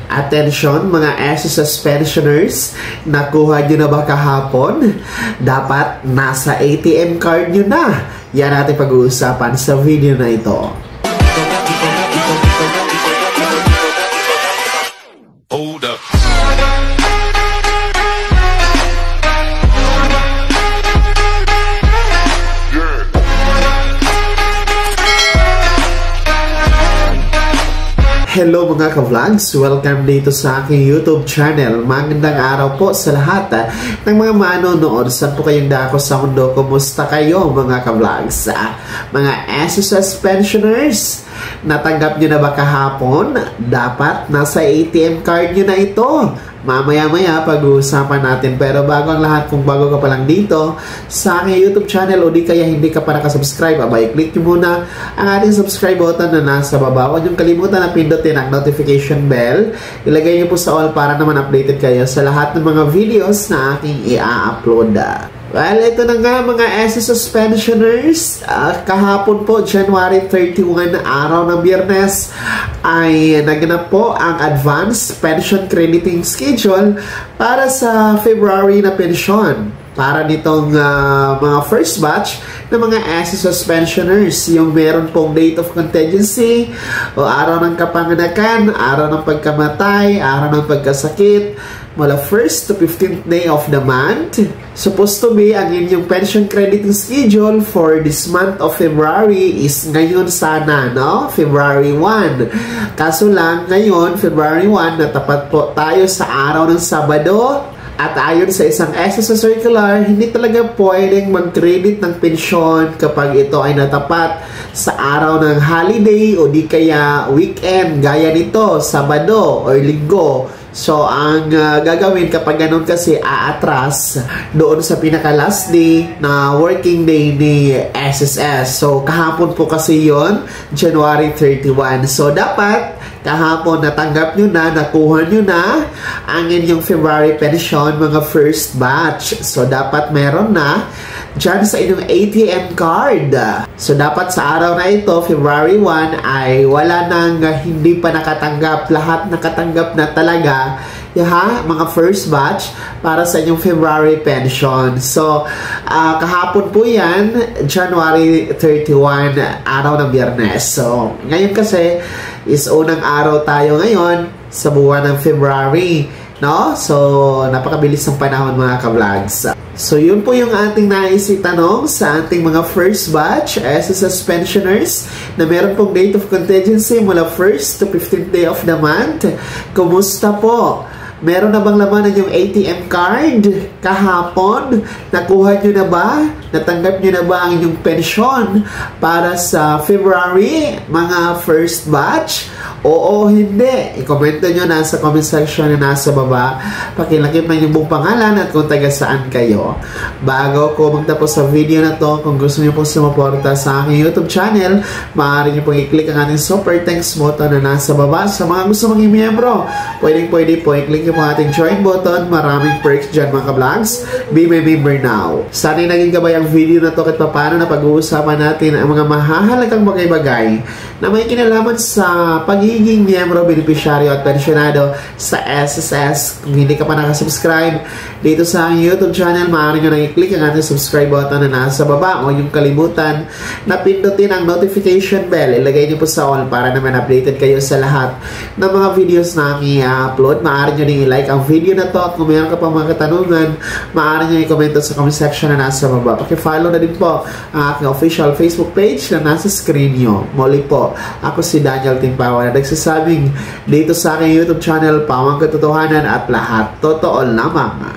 Attention mga SSS pensioners, nakuha nyo na ba kahapon? Dapat nasa ATM card nyo na. Yan natin pag-uusapan sa video na ito. Hold up. Hello mga ka-vlogs! Welcome dito sa aking YouTube channel. Magandang araw po sa lahat ng mga manonood. Saan po kayong dako sa mundo? Kumusta kayo mga ka-vlogs? Mga SSS pensioners, natanggap nyo na ba kahapon? Dapat nasa ATM card nyo na ito. Mamaya-maya pag-uusapan natin. Pero bago ang lahat, kung bago ka pa lang dito sa aking YouTube channel o di kaya hindi ka pa nakasubscribe, abay, click nyo muna ang ating subscribe button na nasa baba. Huwag niyong kalimutan na pindutin ang notification bell. Ilagay nyo po sa all para naman updated kayo sa lahat ng mga videos na aking i-upload. Well, ito na nga mga SSS pensioners. Kahapon po, January 31, araw ng Biyernes, ay naganap po ang advance pension crediting schedule para sa February na pensyon. Para nitong mga first batch ng mga SSS pensioners, yung meron pong date of contingency o araw ng kapanganakan, araw ng pagkamatay, araw ng pagkasakit, mula 1st to 15th day of the month. Supposed to be ang inyong pension crediting schedule for this month of February is ngayon sana, no? February 1. Kaso lang, ngayon, February 1, natapat po tayo sa araw ng Sabado. At ayon sa isang SSS circular, hindi talaga pwedeng mag-credit ng pensyon kapag ito ay natapat sa araw ng holiday o di kaya weekend, gaya nito, Sabado or Linggo. So, ang gagawin kapag ganun kasi aatras doon sa pinaka-last day na working day ni SSS. So, kahapon po kasi yon, January 31. So, dapat kahapon natanggap nyo na, nakuha nyo na ang inyong February pension, mga first batch. So, dapat meron na dyan sa inyong ATM card. So, dapat sa araw na ito, February 1, ay wala nang hindi pa nakatanggap. Lahat nakatanggap na talaga, mga first batch para sa inyong February pension. So, kahapon po yan, January 31, araw ng Biyernes. So, ngayon kasi is unang araw tayo ngayon sa buwan ng February, no? So, napakabilis ng panahon mga ka-vlogs. So, yun po yung ating nais itanong sa ating mga first batch SSS pensioners na meron pong date of contingency mula 1st to 15th day of the month. Kumusta po? Meron na bang laman ng yung ATM card kahapon? Nakuha nyo na ba? Natanggap nyo na ba ang inyong pensyon para sa February, mga first batch? Oo, hindi. I-komento nyo na sa comment section na nasa baba. Pakilakip na yung buong pangalan at kung taga saan kayo. Bago ko magtapos sa video na to, kung gusto nyo pong sumuporta sa aking YouTube channel, maaari nyo pong i-click ang ating super thanks button na nasa baba. Sa mga gusto maging miyembro, pwede po i-click yung ating join button. Maraming perks dyan mga ka-vlogs. Be my member now. Sana'y naging gabay ang video na to kahit paano na pag-uusapan natin ang mga mahahalagang bagay-bagay na may kinalaman sa pagiging miyembro, beneficiaryo at pensionado sa SSS. Kung hindi ka pa nakasubscribe dito sa aking YouTube channel, maaari nyo nang i-click ang ating subscribe button na nasa baba. Huwag yung kalimutan na pindutin ang notification bell. Ilagay nyo po sa all para naman updated kayo sa lahat ng mga videos na aking i-upload. Maaari nyo nang i-like ang video na to at kung mayroon ka pa mga katanungan, maaari nyo i-comment sa comment section na nasa baba. Paki-follow na din po ang aking official Facebook page na nasa screen nyo. Muli po, ako si Daniel Timpawa na nagsasabing dito sa aking YouTube channel, pawang katotohanan at lahat totoo lamang.